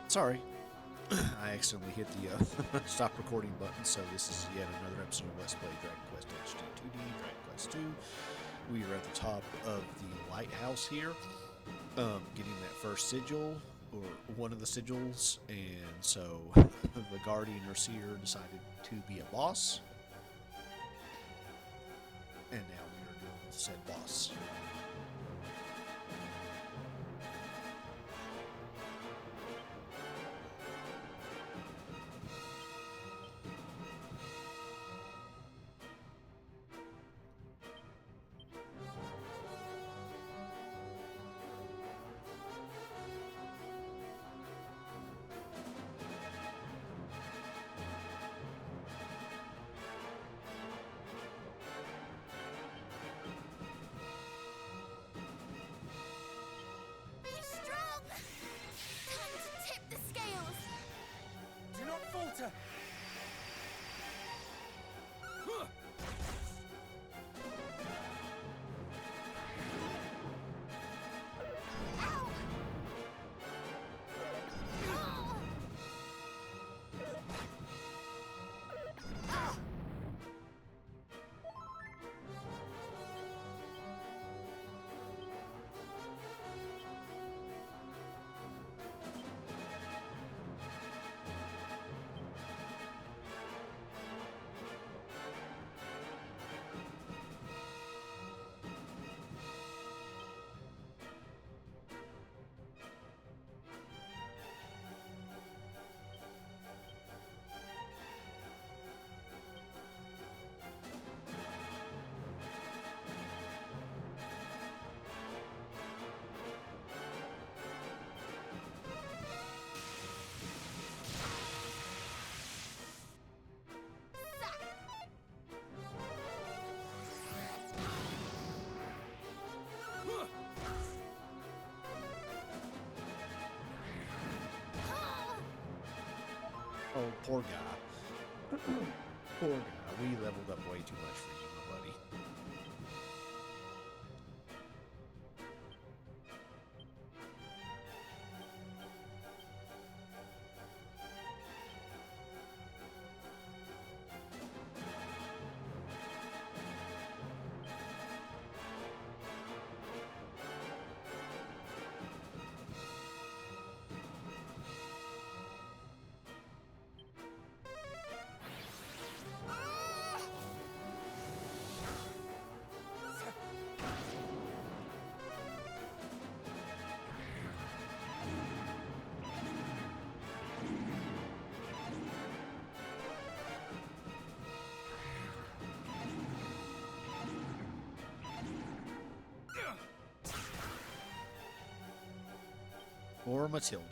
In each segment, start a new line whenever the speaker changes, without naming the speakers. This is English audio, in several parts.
Sorry, I accidentally hit the stop recording button, so this is yet another episode of Let's Play Dragon Quest HD 2D, Dragon Quest 2. We are at the top of the Lighthouse here, getting that first sigil, or one of the sigils, and so the Guardian or Seer decided to be a boss, and now we are dealing with said boss.
Be strong! Time to tip the scales!
Do not falter!
Ow! Oh! Ah!
Oh, poor guy. Poor guy. We leveled up way too much for you, my buddy. Or Matilda.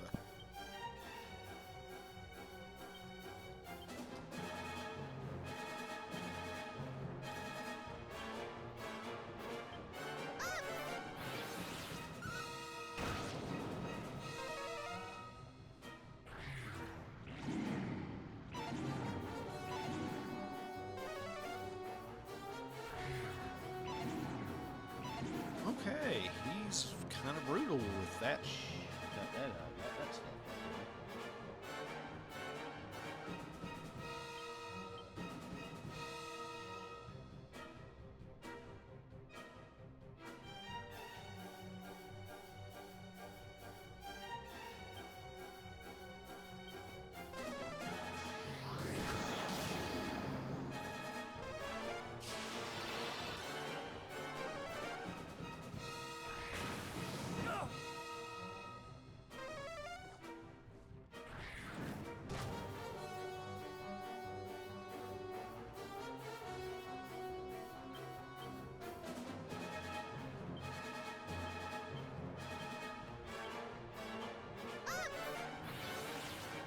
Okay, he's kind of brutal with that. That stuff.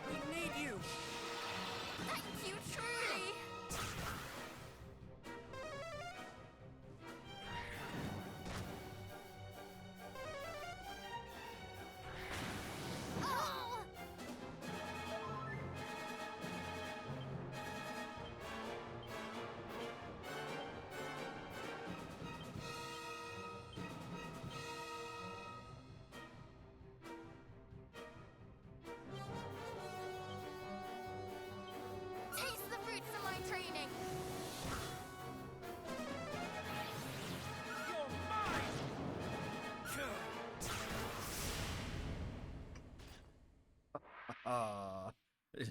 We need you!
Thank you, truly! Oh!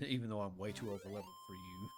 Even though I'm way too over leveled for you.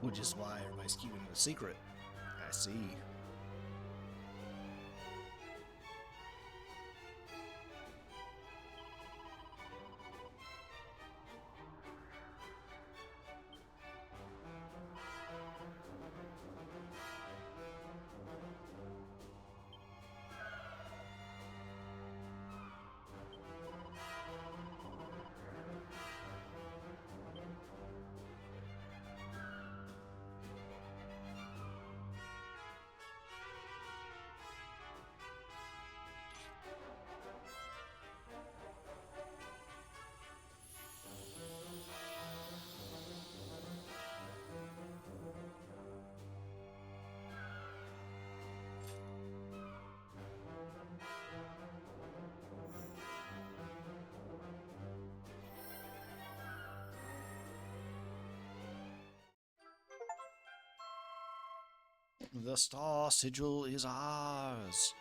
Which is why everybody's keeping it a secret. I see. The star sigil is ours.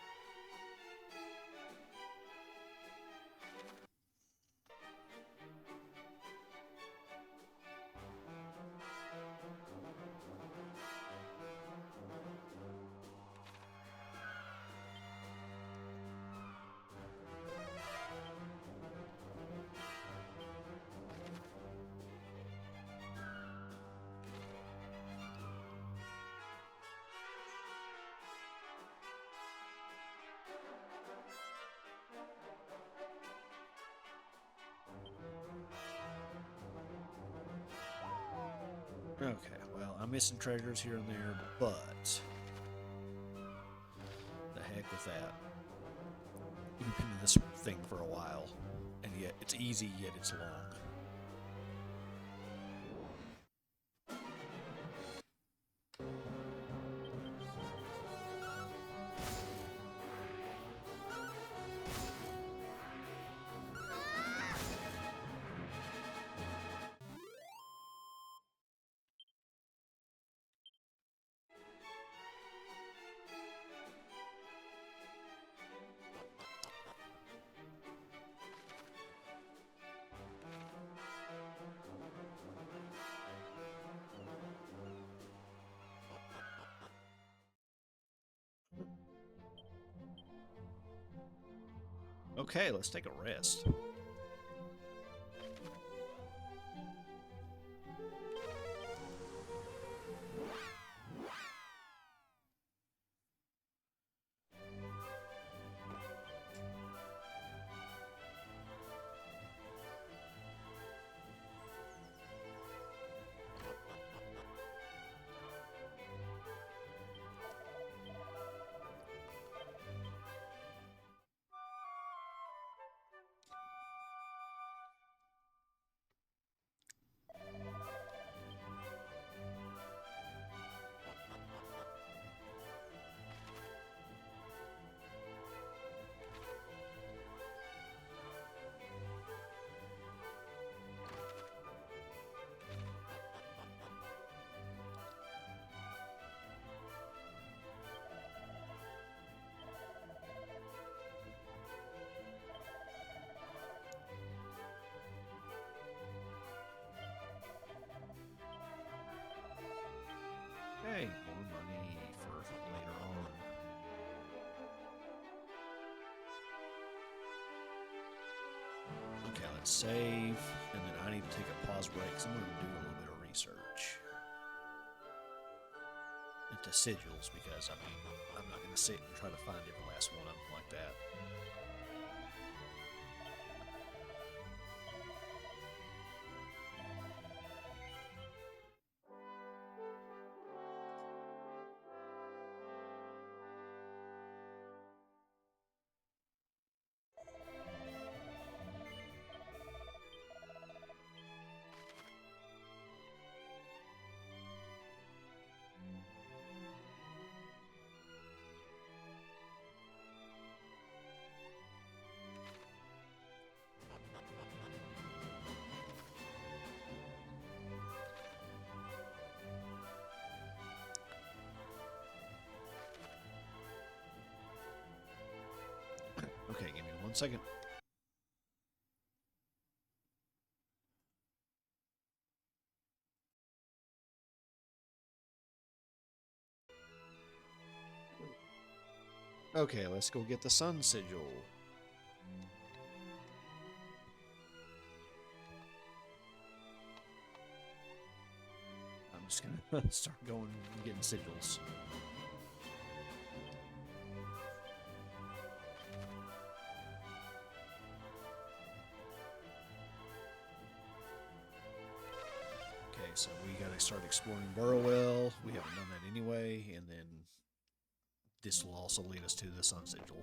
Okay, well, I'm missing treasures here and there, but the heck with that. You've been in this thing for a while, and yet it's easy, yet it's long. Okay, let's take a rest. Okay, more money for later on. Okay, let's save, and then I need to take a pause break because I'm going to do a little bit of research into sigils because I'm not going to sit and try to find every last one of them like that. second. Okay, let's go get the Sun Sigil. I'm just gonna start going and getting sigils. Okay, so we gotta start exploring Burrowell. We haven't done that anyway, and then this will also lead us to the Sun Sigil.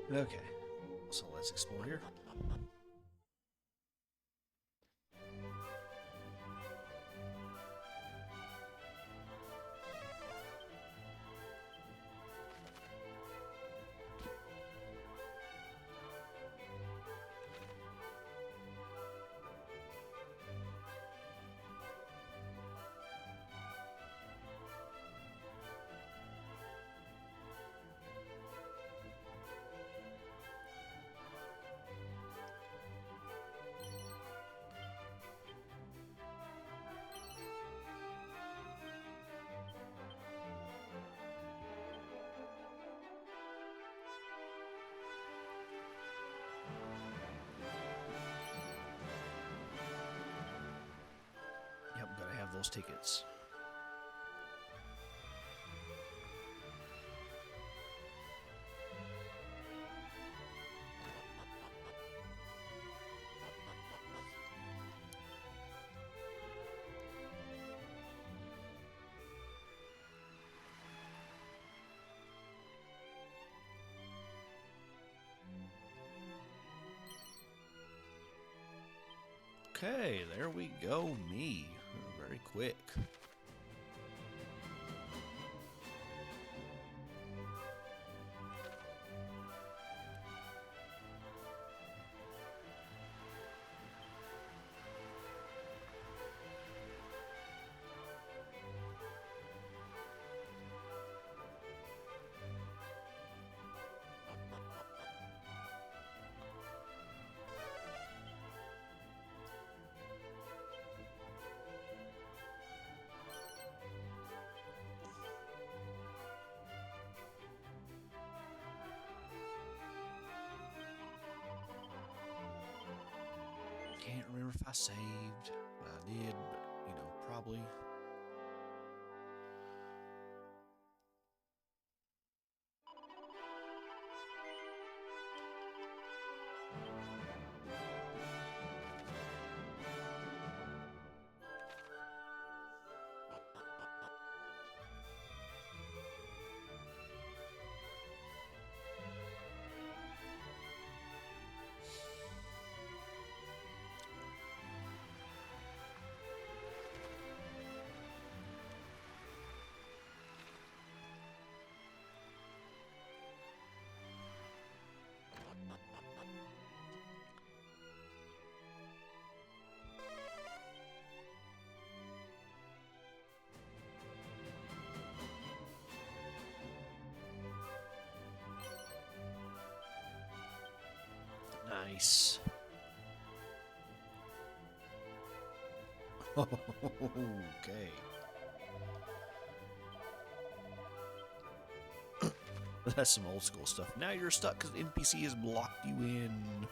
Okay, so let's explore here. Yep, gotta have those tickets. Okay, there we go, me. Very quick. Can't remember if I saved. I did, but, probably. Nice. Okay. That's some old school stuff. Now you're stuck because the NPC has blocked you in.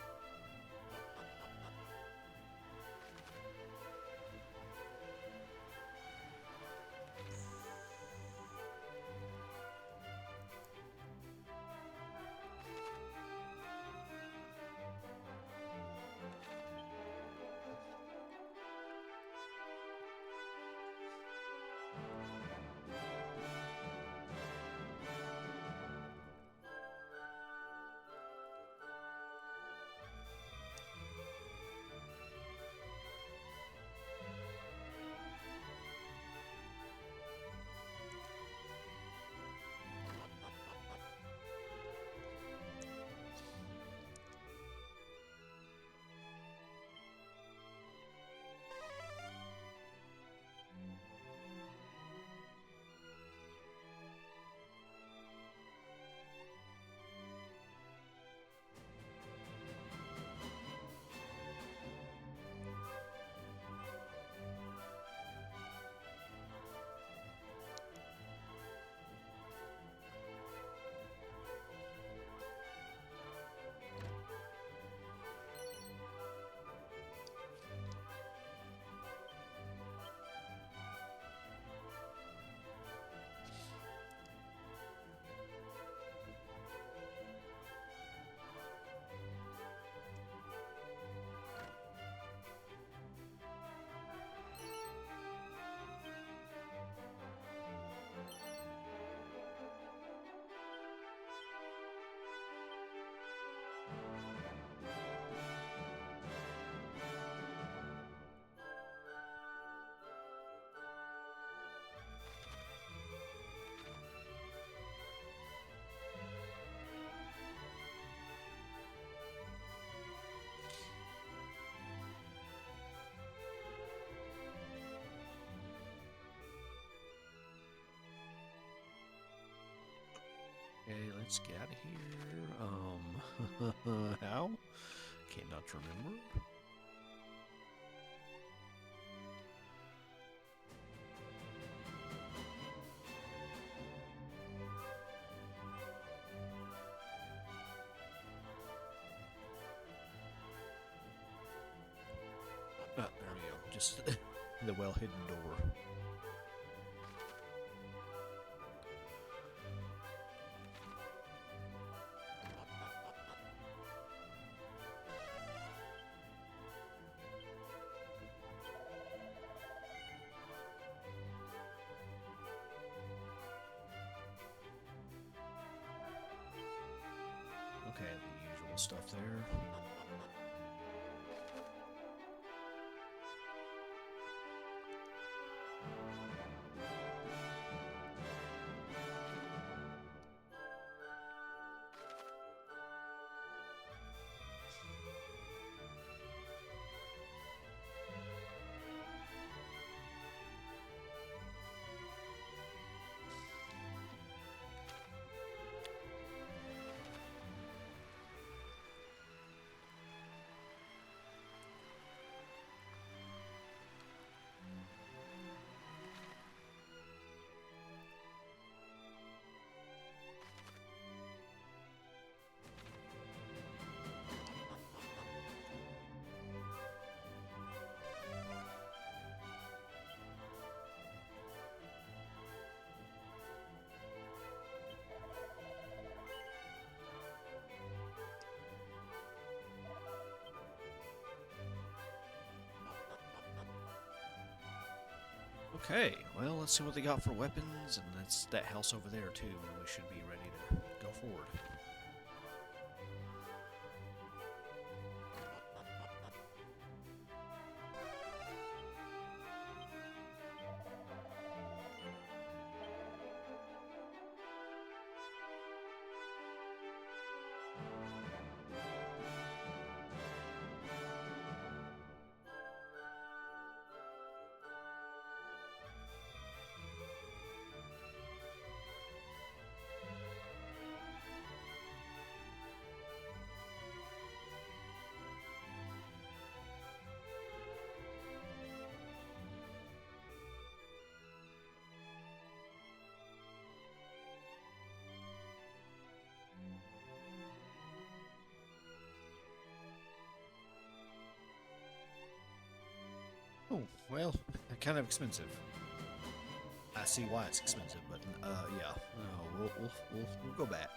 Okay, let's get out of here. How? Cannot remember. Ah, there we go. Just the well-hidden door. Okay, the usual stuff there. Okay, well, let's see what they got for weapons, and that's that house over there, too. We should be ready to go forward. well, kind of expensive. I see why it's expensive, but yeah, no, we'll go back.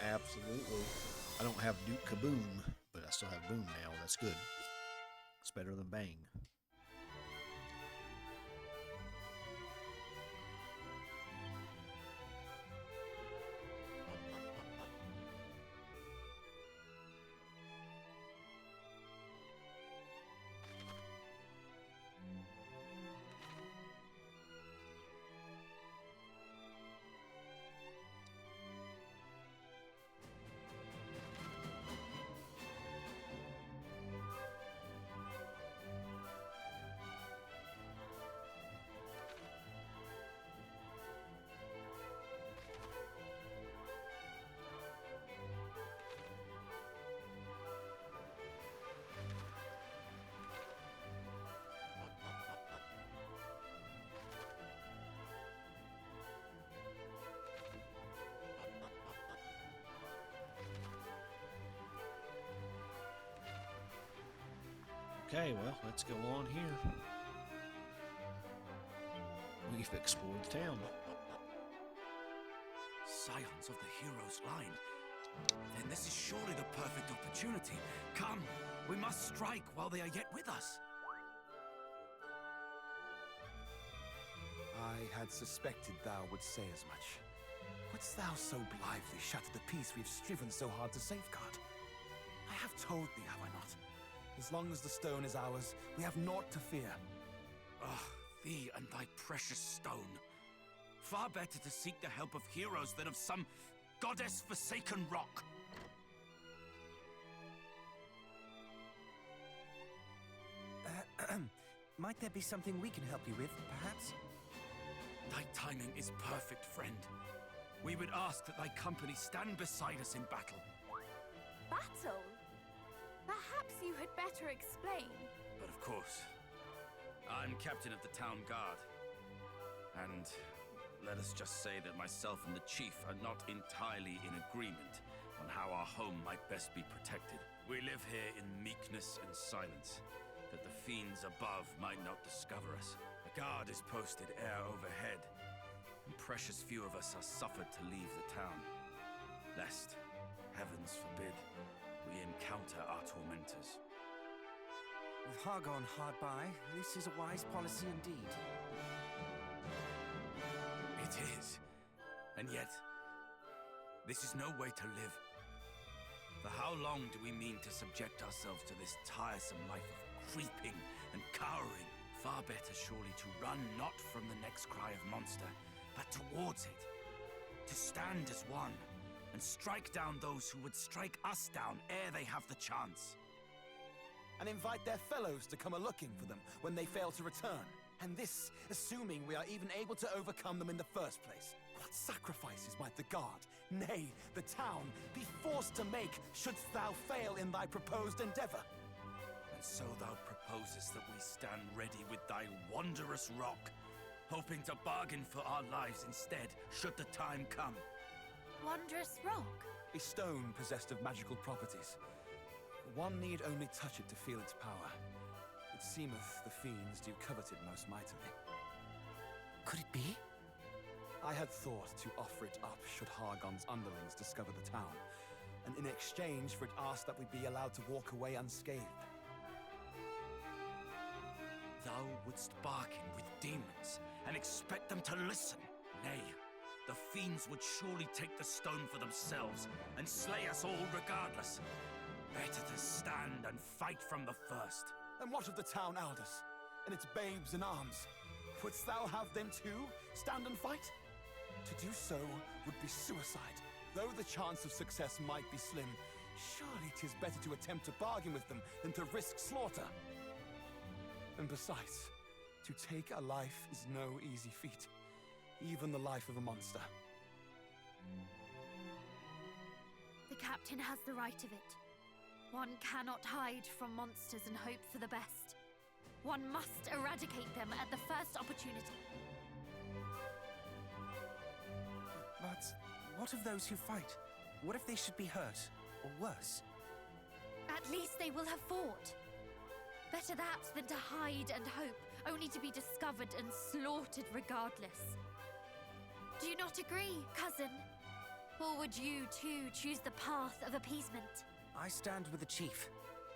Absolutely. I don't have Duke Kaboom, but I still have Boom now. That's good. It's better than Bang. Okay, well, let's go on here. We've explored the town.
Scions of the hero's line. Then this is surely the perfect opportunity. Come, we must strike while they are yet with us.
I had suspected thou would say as much. Wouldst thou so blithely shatter the peace we've striven so hard to safeguard? I have told thee, have I not? As long as the stone is ours, we have naught to fear.
Ah, thee and thy precious stone. Far better to seek the help of heroes than of some goddess-forsaken rock.
Might there be something we can help you with, perhaps?
Thy timing is perfect, friend. We would ask that thy company stand beside us in battle.
Battle? Perhaps you had better explain.
But of course, I'm captain of the town guard. And let us just say that myself and the chief are not entirely in agreement on how our home might best be protected. We live here in meekness and silence, that the fiends above might not discover us. A guard is posted air overhead, and precious few of us are suffered to leave the town, lest, heavens forbid, we encounter our tormentors.
With Hargon hard by, this is a wise policy indeed.
It is. And yet, this is no way to live. For how long do we mean to subject ourselves to this tiresome life of creeping and cowering? Far better surely to run not from the next cry of monster, but towards it. To stand as one, and strike down those who would strike us down ere they have the chance.
And invite their fellows to come a-looking for them when they fail to return. And this, assuming we are even able to overcome them in the first place. What sacrifices might the guard, nay, the town, be forced to make shouldst thou fail in thy proposed endeavor?
And so thou proposest that we stand ready with thy wondrous rock, hoping to bargain for our lives instead, should the time come.
Wondrous rock?
A stone possessed of magical properties. One need only touch it to feel its power. It seemeth the fiends do covet it most mightily. Could it be? I had thought to offer it up should Hargon's underlings discover the town, and in exchange for it ask that we be allowed to walk away unscathed.
Thou wouldst bargain with demons, and expect them to listen? Nay, the fiends would surely take the stone for themselves, and slay us all regardless. Better to stand and fight from the first.
And what of the town elders and its babes in arms? Wouldst thou have them too stand and fight? To do so would be suicide. Though the chance of success might be slim, surely 'tis better to attempt to bargain with them than to risk slaughter. And besides, to take a life is no easy feat, even the life of a monster.
The captain has the right of it. One cannot hide from monsters and hope for the best. One must eradicate them at the first opportunity.
But what of those who fight? What if they should be hurt, or worse?
At least they will have fought. Better that than to hide and hope, only to be discovered and slaughtered regardless. Do you not agree, cousin? Or would you, too, choose the path of appeasement?
I stand with the chief.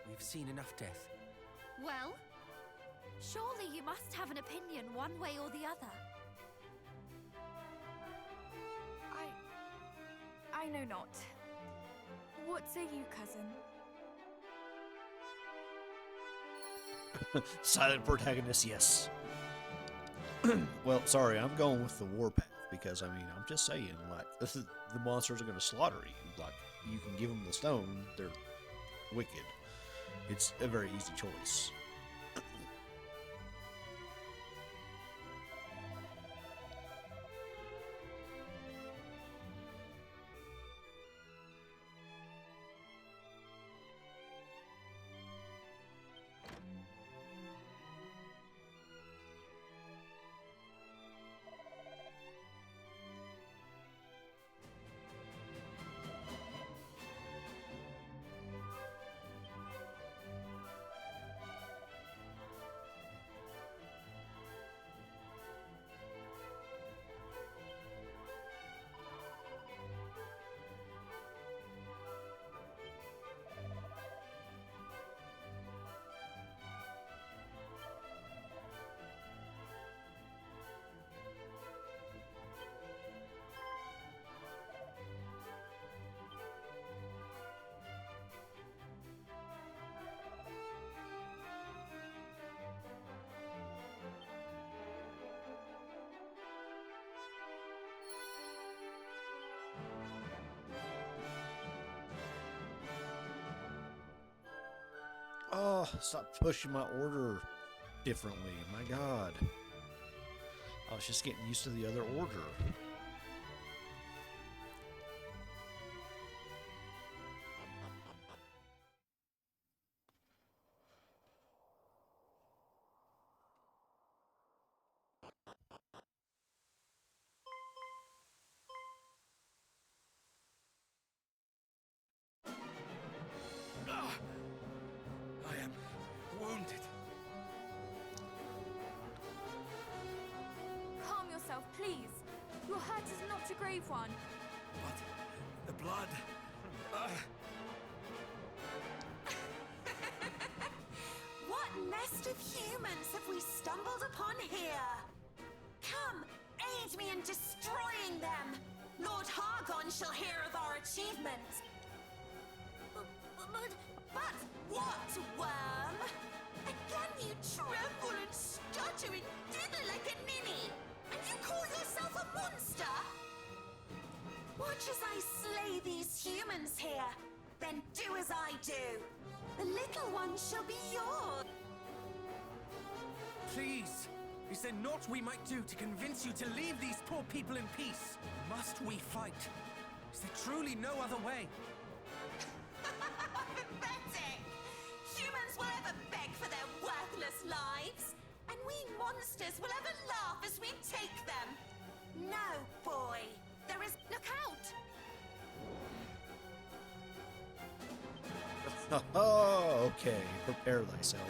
We've seen enough death.
Well, surely you must have an opinion one way or the other.
I know not. What say you, cousin?
Silent protagonist, yes. Well, sorry, I'm going with the warpath because, I mean, I'm just saying, like, this is, the monsters are going to slaughter you. Like, you can give them the stone, they're wicked. It's a very easy choice. Oh, stop pushing my order differently. My God. I was just getting used to the other order.
I am wounded.
Calm yourself, please. Your hurt is not a grave one.
But the blood...
What nest of humans have we stumbled upon here? Come, aid me in destroying them. Lord Hargon shall hear of our achievement. But what, worm? Again you tremble and stutter and dither like a ninny, and you call yourself a monster? Watch as I slay these humans here, then do as I do. The little one shall be yours.
Please! Is there naught we might do to convince you to leave these poor people in peace? Must we fight? Is there truly no other way?
Pathetic! Humans will ever beg for their worthless lives, and we monsters will ever laugh as we take them. No, boy. There is...
Look out!
Oh, okay. Prepare thyself.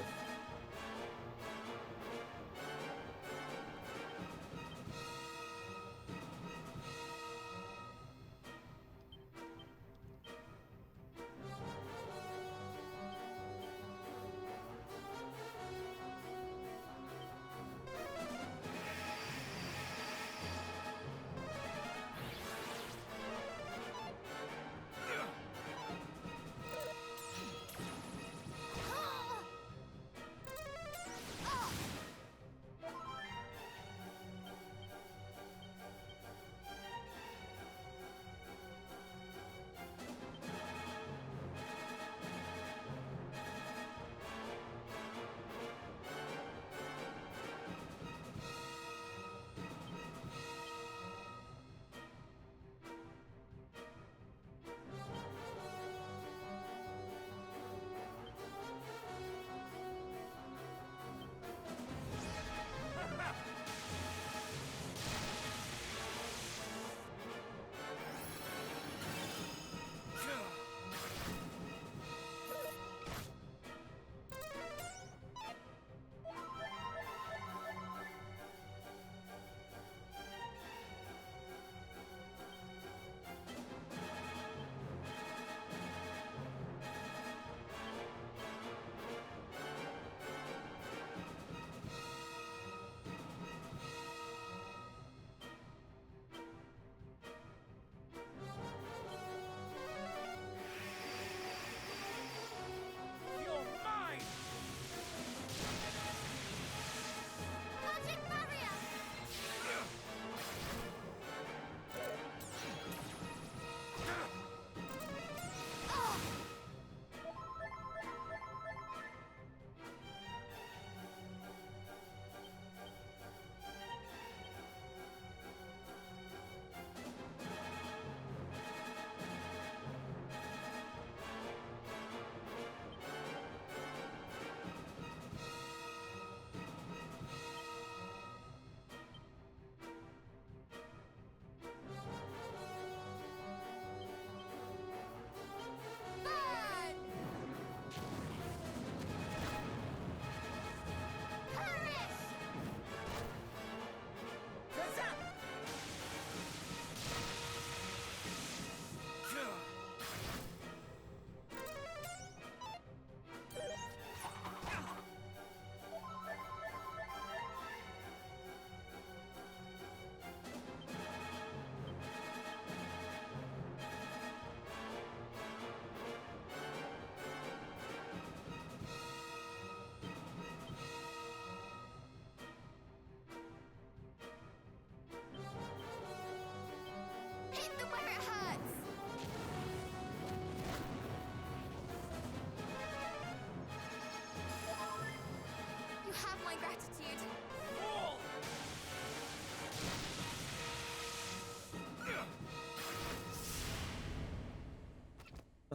attitude.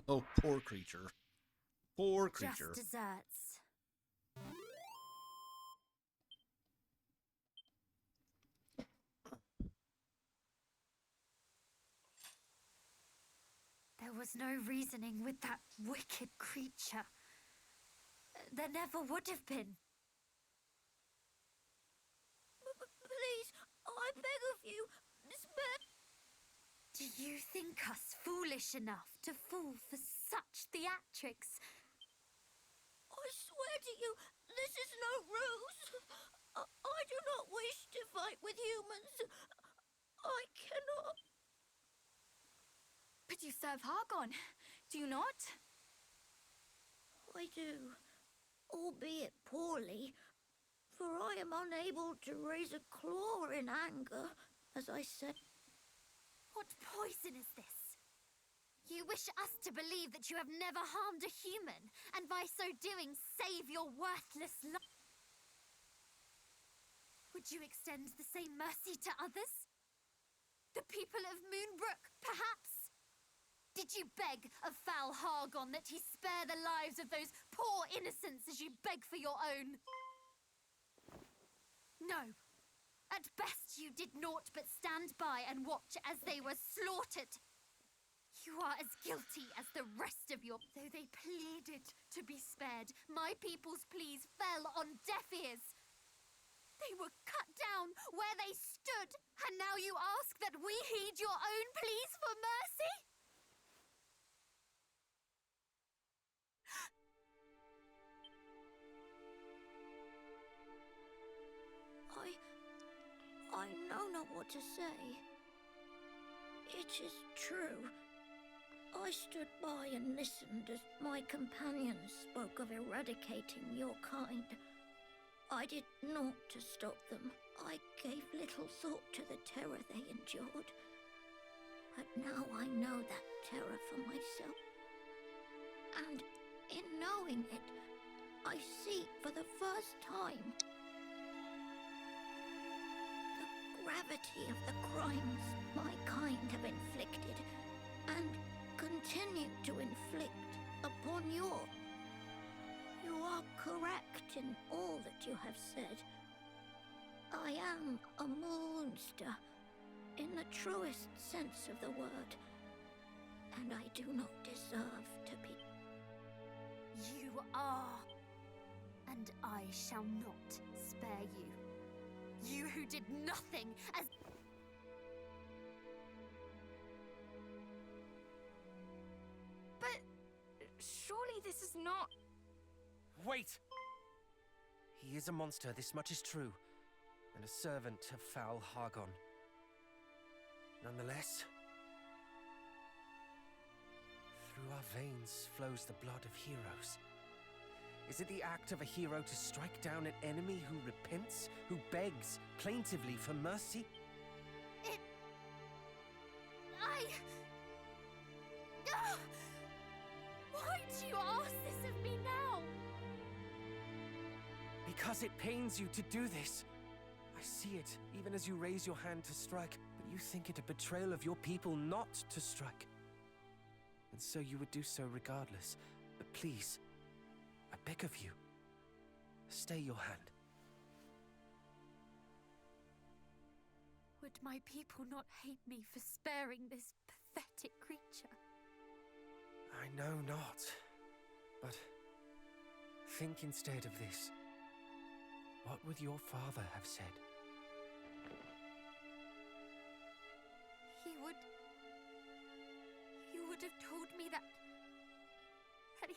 Oh, poor creature. Poor creature.
Just desserts. There was no reasoning with that wicked creature. There never would have been.
Please, I beg of you, spare.
Do you think us foolish enough to fall for such theatrics?
I swear to you, this is no ruse. I do not wish to fight with humans. I cannot.
But you serve Hargon, do you not?
I do, albeit poorly, for I am unable to raise a claw in anger, as I said.
What poison is this? You wish us to believe that you have never harmed a human, and by so doing save your worthless life. Would you extend the same mercy to others? The people of Moonbrook, perhaps? Did you beg of foul Hargon that he spare the lives of those poor innocents as you beg for your own? No. At best, you did naught but stand by and watch as they were slaughtered. You are as guilty as the rest of your... Though they pleaded to be spared, my people's pleas fell on deaf ears. They were cut down where they stood, and now you ask that we heed your own pleas for mercy?
I know not what to say. It is true. I stood by and listened as my companions spoke of eradicating your kind. I did naught to stop them. I gave little thought to the terror they endured. But now I know that terror for myself. And in knowing it, I see for the first time the gravity of the crimes my kind have inflicted and continue to inflict upon your. You are correct in all that you have said. I am a monster in the truest sense of the word, and I do not deserve to be.
You are, and I shall not spare you. You who did nothing as...
But surely this is not...
Wait! He is a monster, this much is true, and a servant of foul Hargon. Nonetheless, through our veins flows the blood of heroes. Is it the act of a hero to strike down an enemy who repents, who begs plaintively for mercy?
Why do you ask this of me now?
Because it pains you to do this. I see it, even as you raise your hand to strike, but you think it a betrayal of your people not to strike. And so you would do so regardless. But please, I beg of you, stay your hand.
Would my people not hate me for sparing this pathetic creature?
I know not, but think instead of this. What would your father have said?
He would have told me that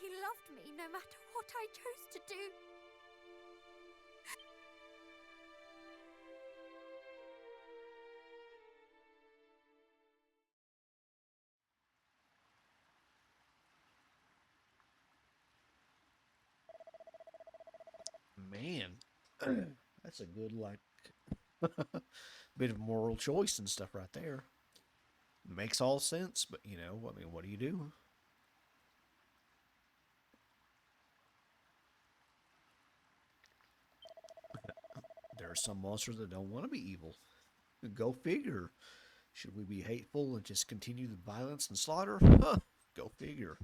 he loved me no matter what I chose to do.
Man, that's a good, like, bit of moral choice and stuff right there. Makes all sense, but, you know, I mean, what do you do? there are some monsters that don't want to be evil. Go figure. Should we be hateful and just continue the violence and slaughter? Huh, go figure.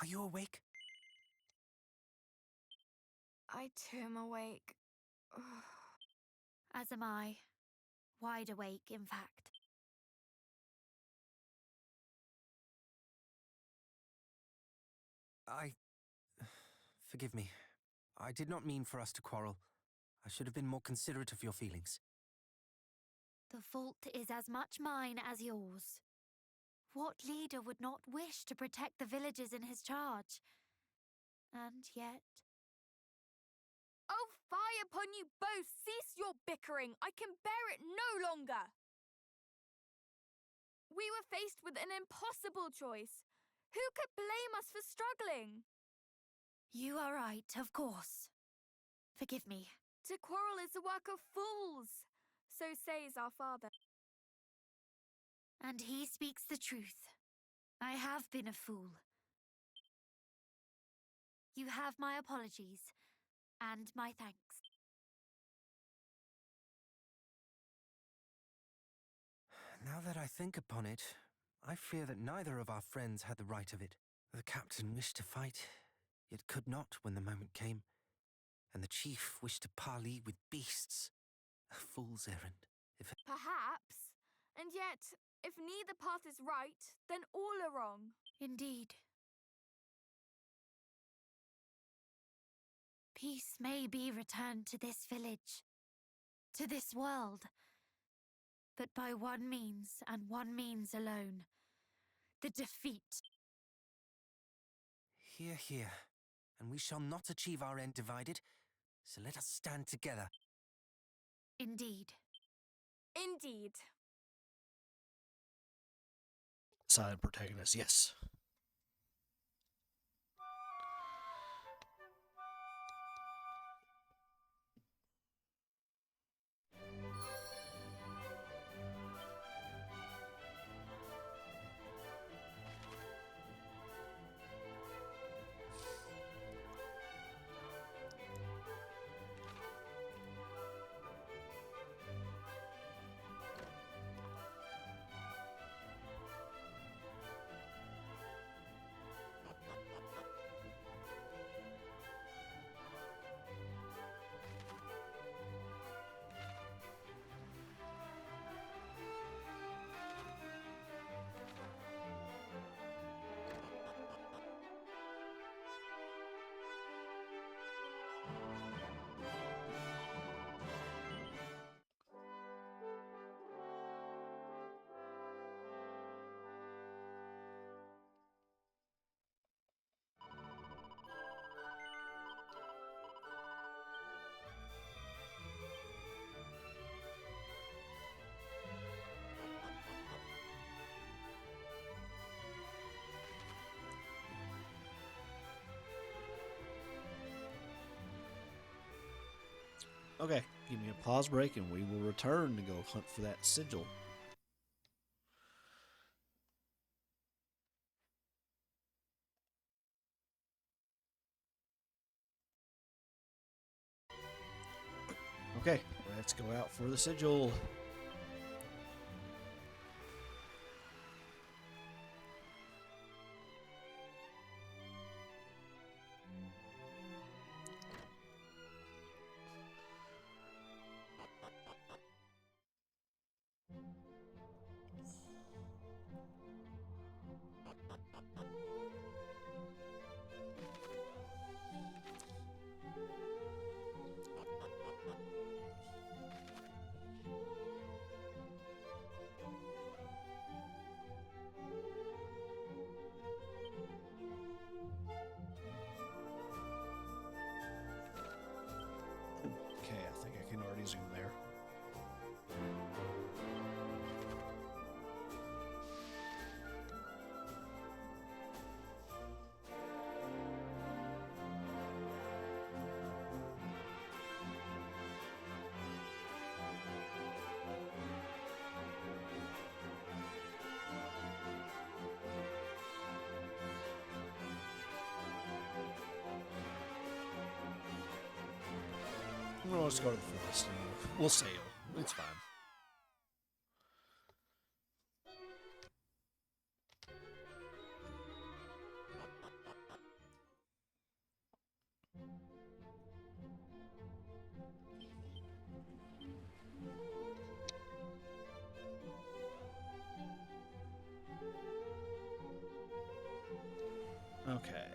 Are you awake?
I too am awake.
As am I. Wide awake, in fact.
Forgive me. I did not mean for us to quarrel. I should have been more considerate of your feelings.
The fault is as much mine as yours. What leader would not wish to protect the villagers in his charge? And yet...
Oh, fie upon you both! Cease your bickering! I can bear it no longer! We were faced with an impossible choice. Who could blame us for struggling?
You are right, of course. Forgive me.
To quarrel is the work of fools, so says our father.
And he speaks the truth. I have been a fool. You have my apologies, and my thanks.
Now that I think upon it, I fear that neither of our friends had the right of it. The captain wished to fight, yet could not when the moment came, and the chief wished to parley with beasts. A fool's errand, if...
Perhaps. And yet, if neither path is right, then all are wrong.
Indeed. Peace may be returned to this village, to this world, but by one means and one means alone. The defeat.
Hear, hear. And we shall not achieve our end divided, so let us stand together.
Indeed.
Indeed.
Silent protagonist, yes. Okay, give me a pause break and we will return to go hunt for that sigil. Okay, let's go out for the sigil. Okay, I think I can already zoom there. Well, let's go to the forest and we'll sail. It's fine. Okay.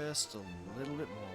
Just a little bit more.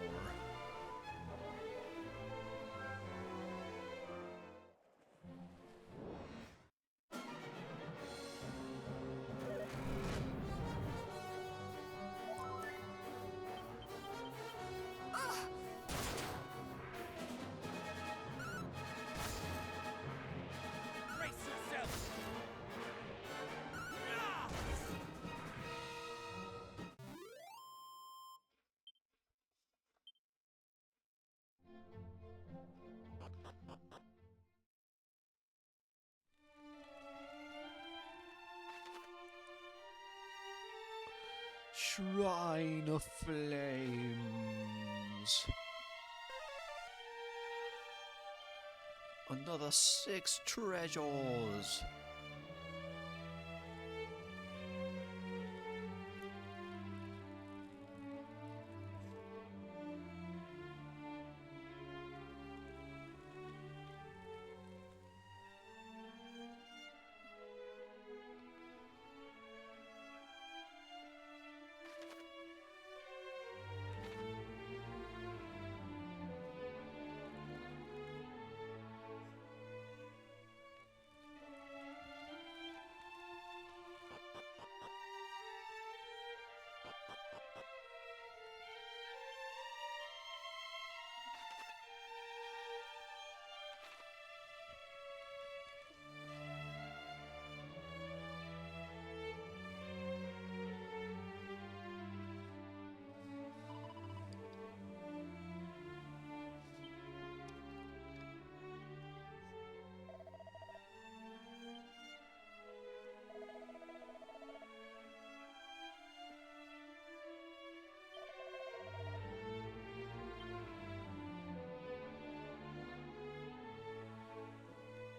Shrine of Flames. Another 6 treasures.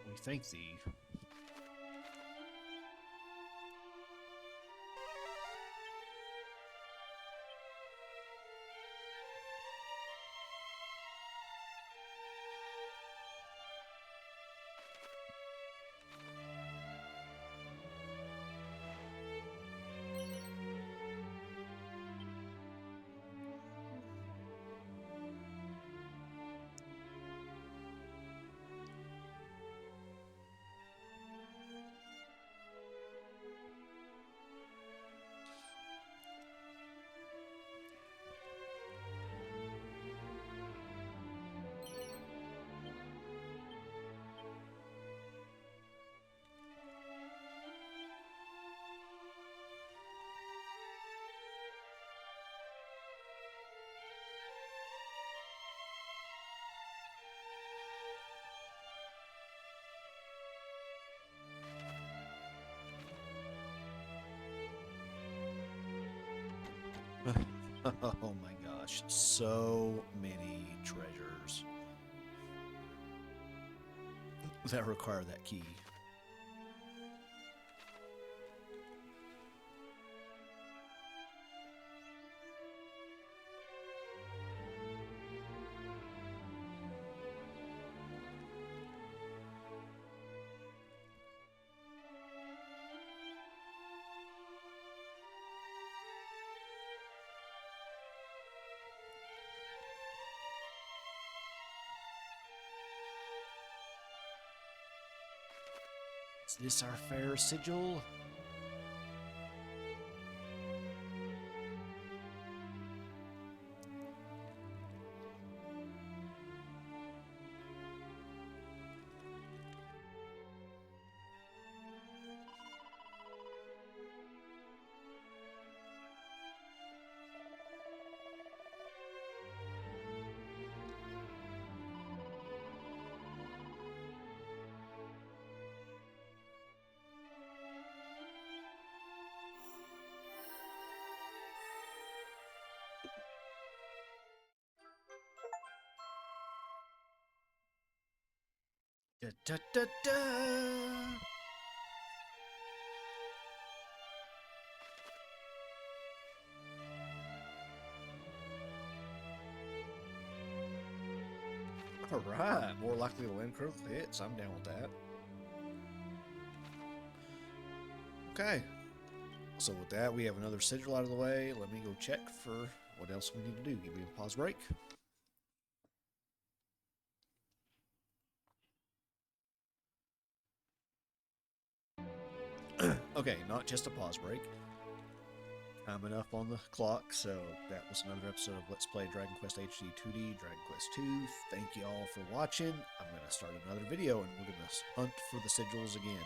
We thank thee. Oh my gosh, so many treasures that require that key. Is this our fair sigil? Da, da, da, da. All right, more likely to land critical hits. I'm down with that. Okay, so with that, we have another sigil out of the way. Let me go check for what else we need to do. Give me a pause break. Okay, not just a pause break. I'm enough on the clock, so that was another episode of Let's Play Dragon Quest HD 2D, Dragon Quest 2. Thank you all for watching. I'm going to start another video, and we're going to hunt for the sigils again.